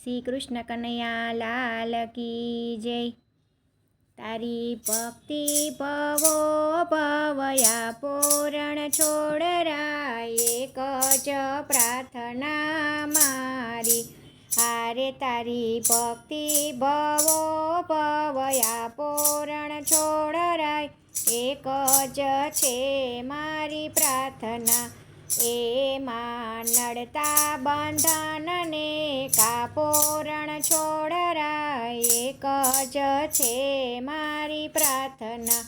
શ્રી કૃષ્ણ કનૈયા લાલ કી જય। તારી ભક્તિ ભવો ભવયા પોરણ છોડરાય, એક જ પ્રાર્થના મારી। હારે તારી ભક્તિ ભવો ભવયા પોરણ છોડરાય, એક જ છે મારી પ્રાર્થના। એમાં નડતા બંધનને કાપોરણ છોડરાય, એક જ છે મારી પ્રાર્થના।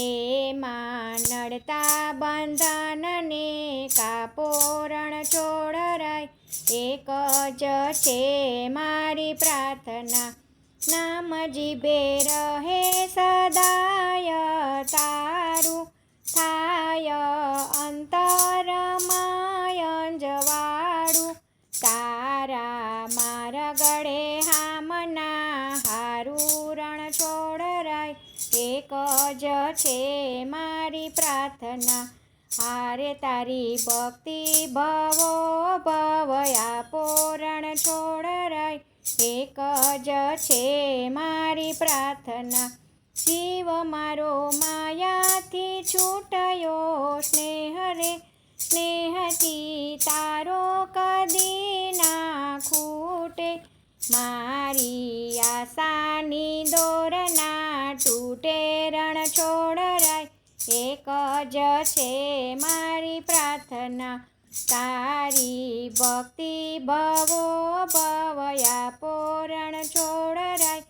એમાં નડતા બંધનને કાપોરણ છોડરાય, એક જ છે મારી પ્રાર્થના। નામ જીભે રહે સદાય તારું, થાય અંતરમાં અંજવાળું। તારા મારા ગળે હામના હારું રણ છોડરાય, એક જ છે મારી પ્રાર્થના। હારે તારી ભક્તિ ભવો ભવયા પોરણ છોડરાય, એક જ છે મારી પ્રાર્થના। જીવ મારો માયાથી છૂટયો સ્નેહ રે, સ્નેહથી તારો કદી ના ખૂટે। મારી આશાની દોર ના તૂટે રણ છોડરાય, એક જ છે મારી પ્રાર્થના। તારી ભક્તિ ભવો ભવયા પોરણ છોડરાય,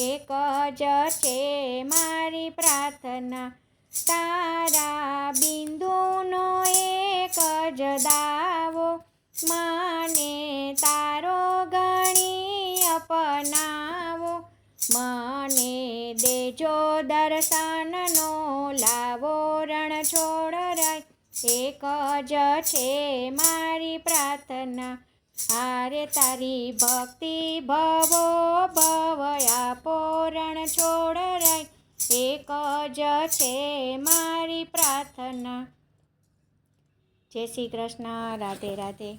એક જ છે મારી પ્રાર્થના। તારા બિંદુનો એક જ દાવો, મને તારો ગણી અપનાવો। મને દેજો દર્શનનો લાવો રણ છોડરાય, એક જ છે મારી પ્રાર્થના। હારે તારી ભક્તિ ભવો ભવયા પોરણ છોડરાય, એક જ છે મારી પ્રાર્થના। જય શ્રી કૃષ્ણ। રાધે રાધે।